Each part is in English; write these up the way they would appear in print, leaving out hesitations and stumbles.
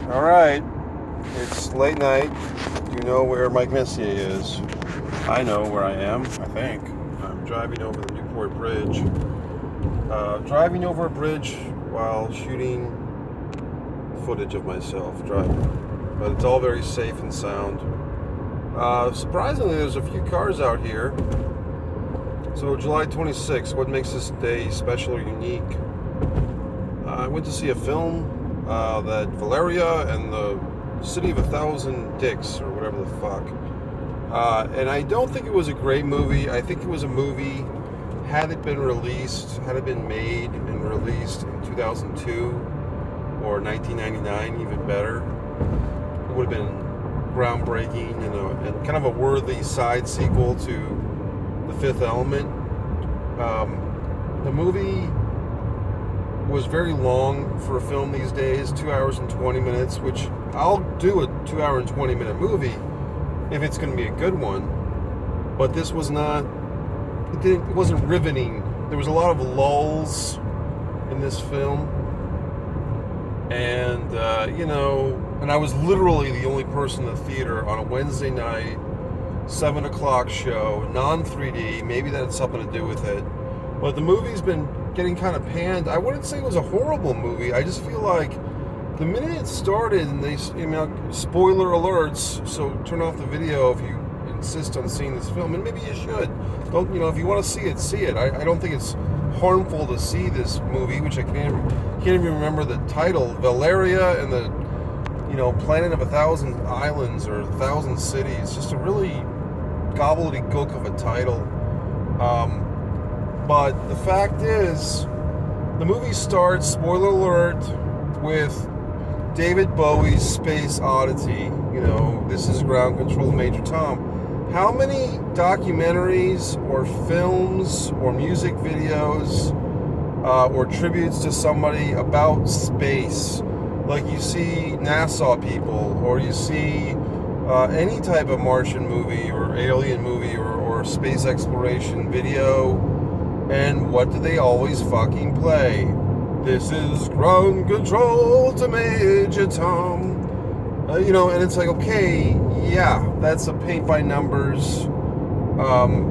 Alright, it's late night. You know where Mike Messier is. I know where I am, I think. I'm driving over the Newport Bridge. Driving over a bridge while shooting footage of myself driving. But it's all very safe and sound. Surprisingly, there's a few cars out here. So July 26th, what makes this day special or unique? I went to see a film that Valerian and the City of 1,000 Dicks, or whatever the fuck. And I don't think it was a great movie. I think it was a movie, had it been made and released in 2002 or 1999, even better, it would have been groundbreaking and kind of a worthy side sequel to The Fifth Element. The movie was very long for a film these days, 2 hours and 20 minutes, which I'll do a 2 hour and 20 minute movie if it's going to be a good one. But this was not, it wasn't riveting. There was a lot of lulls in this film. And, and I was literally the only person in the theater on a Wednesday night, 7 o'clock show, non-3D. Maybe that had something to do with it. But the movie's been getting kind of panned. I wouldn't say it was a horrible movie. I just feel like the minute it started, and spoiler alerts, so turn off the video if you insist on seeing this film, and maybe you should. Don't, if you want to see it, see it. I don't think it's harmful to see this movie, which I can't even remember the title, Valeria and the, Planet of 1,000 Islands or 1,000 Cities. Just a really gobbledygook of a title. But the fact is, the movie starts, spoiler alert, with David Bowie's Space Oddity. This is Ground Control, Major Tom. How many documentaries or films or music videos or tributes to somebody about space, like you see NASA people, or you see any type of Martian movie or alien movie or space exploration video, and what do they always fucking play? This is Ground Control to Major Tom. And it's like, okay, yeah, that's a paint by numbers.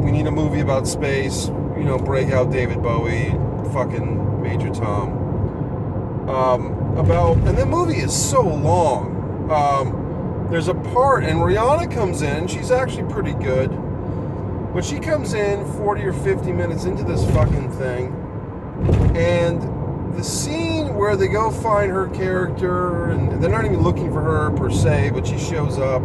We need a movie about space. Break out David Bowie, fucking Major Tom. And the movie is so long. There's a part, and Rihanna comes in. She's actually pretty good. But she comes in 40 or 50 minutes into this fucking thing, and the scene where they go find her character, and they're not even looking for her per se, but she shows up,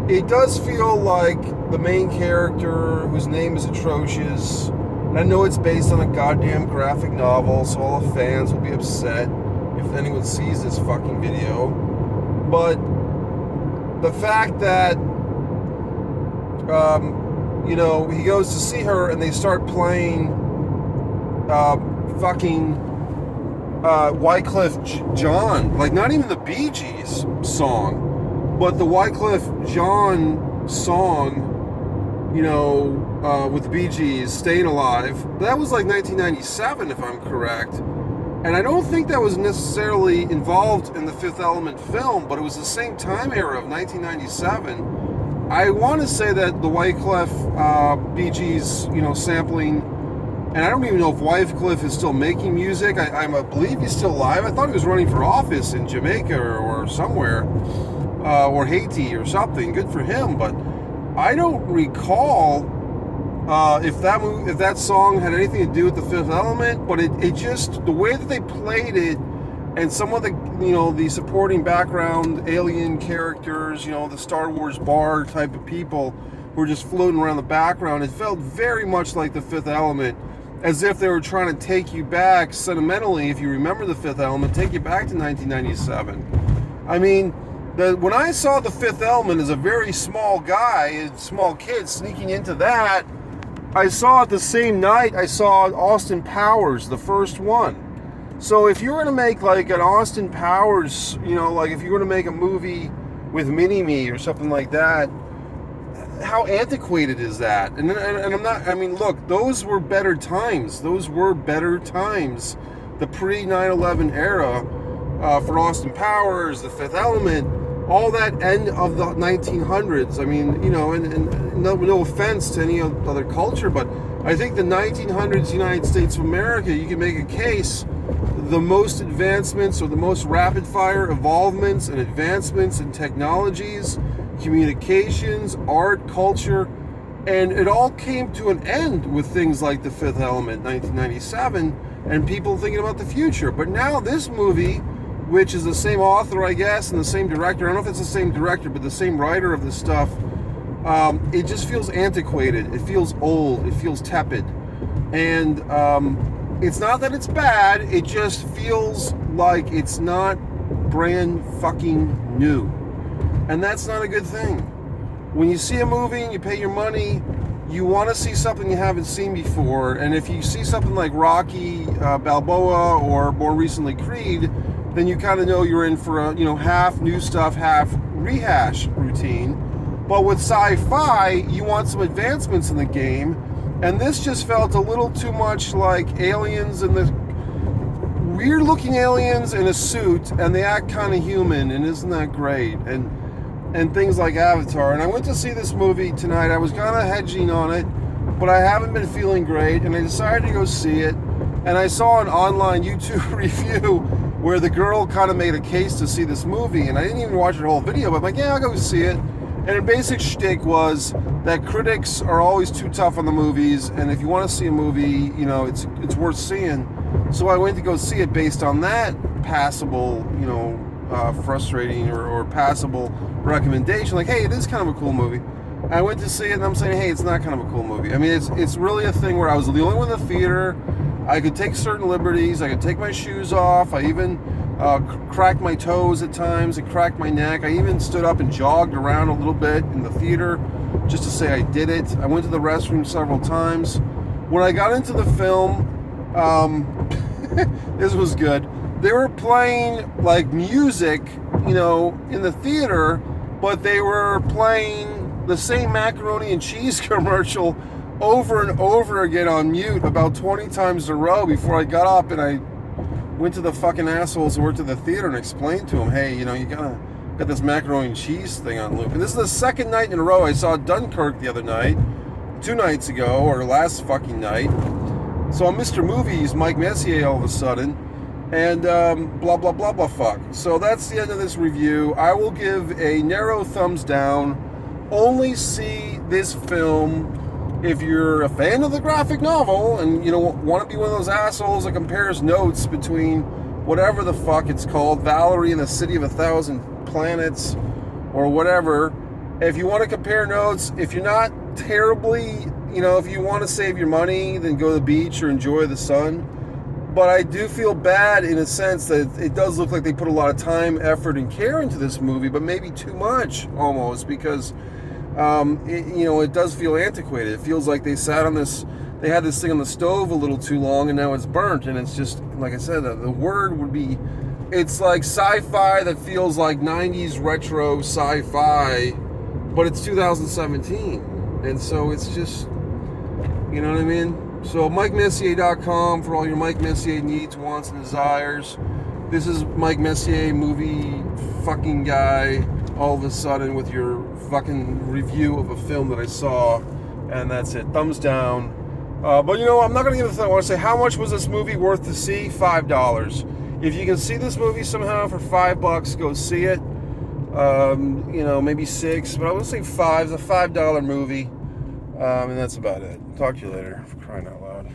it does feel like the main character, whose name is atrocious, and I know it's based on a goddamn graphic novel, so all the fans will be upset if anyone sees this fucking video, but the fact that he goes to see her and they start playing fucking Wyclef Jean, like not even the Bee Gees song, but the Wyclef Jean song, with the Bee Gees, Staying Alive. That was like 1997, if I'm correct. And I don't think that was necessarily involved in the Fifth Element film, but it was the same time era of 1997. I want to say that the Wyclef Bee Gees, sampling, and I don't even know if Wyclef is still making music. I believe he's still alive. I thought he was running for office in Jamaica or somewhere, or Haiti or something. Good for him, but I don't recall if that song had anything to do with the Fifth Element. But it just, the way that they played it, and some of the, the supporting background alien characters, the Star Wars bar type of people who were just floating around the background, it felt very much like the Fifth Element, as if they were trying to take you back sentimentally, if you remember the Fifth Element, take you back to 1997. I mean, when I saw the Fifth Element as a very small guy, a small kid sneaking into that, I saw it the same night I saw Austin Powers, the first one. So if you were to make like an Austin Powers, like if you were to make a movie with Mini-Me or something like that, how antiquated is that? And I'm not, look, those were better times. The pre 9/11 era for Austin Powers, The Fifth Element, all that end of the 1900s. I mean, you know, and no offense to any other culture, but I think the 1900s United States of America, you can make a case, the most advancements or the most rapid fire evolvements and advancements in technologies, communications, art, culture, and it all came to an end with things like The Fifth Element, 1997, and people thinking about the future. But now this movie, which is the same author, I guess, and the same director, I don't know if it's the same director, but the same writer of this stuff, it just feels antiquated. It feels old. It feels tepid. And it's not that it's bad, it just feels like it's not brand fucking new. And that's not a good thing. When you see a movie and you pay your money, you want to see something you haven't seen before. And if you see something like Rocky Balboa or more recently Creed, then you kind of know you're in for a, you know, half new stuff, half rehash routine. But with sci-fi, you want some advancements in the game, and this just felt a little too much like aliens, and the weird looking aliens in a suit, and they act kind of human, and isn't that great? And things like Avatar. And I went to see this movie tonight. I was kind of hedging on it, but I haven't been feeling great, and I decided to go see it. And I saw an online YouTube review where the girl kind of made a case to see this movie, and I didn't even watch her whole video, but I'm like, yeah, I'll go see it. And her basic shtick was that critics are always too tough on the movies, and if you want to see a movie, you know, it's worth seeing. So I went to go see it based on that passable, you know, frustrating or passable recommendation. Like, hey, it is kind of a cool movie. I went to see it, and I'm saying, hey, it's not kind of a cool movie. I mean, it's really a thing where I was the only one in the theater. I could take certain liberties. I could take my shoes off. I even cracked my toes at times and cracked my neck. I even stood up and jogged around a little bit in the theater just to say I did it. I went to the restroom several times. When I got into the film, this was good. They were playing like music, you know, in the theater, but they were playing the same macaroni and cheese commercial over and over again on mute about 20 times in a row before I got up and I went to the fucking assholes who worked at the theater and explained to them, hey, you know, you got this macaroni and cheese thing on loop. And this is the second night in a row. I saw Dunkirk the other night, 2 nights ago, or last fucking night. So I'm Mr. Movies, Mike Messier all of a sudden, and blah, blah, blah, blah, fuck. So that's the end of this review. I will give a narrow thumbs down. Only see this film if you're a fan of the graphic novel and, you know, want to be one of those assholes that compares notes between whatever the fuck it's called, Valerian, the City of 1,000 Planets, or whatever. If you want to compare notes, if you're not terribly, you know, if you want to save your money, then go to the beach or enjoy the sun. But I do feel bad in a sense that it does look like they put a lot of time, effort, and care into this movie, but maybe too much almost, because it does feel antiquated. It feels like they had this thing on the stove a little too long, and now it's burnt. And it's just, like I said, the word would be, it's like sci-fi that feels like 90s retro sci-fi, but it's 2017. And so it's just, you know what I mean? So MikeMessier.com for all your Mike Messier needs, wants, and desires. This is Mike Messier, movie fucking guy, all of a sudden with your fucking review of a film that I saw, and that's it. Thumbs down. But you know, I'm not going to give a thing. I want to say, how much was this movie worth to see? $5. If you can see this movie somehow for $5, go see it. Maybe $6, but I would say $5. It's a $5 movie. And that's about it. Talk to you later, for crying out loud.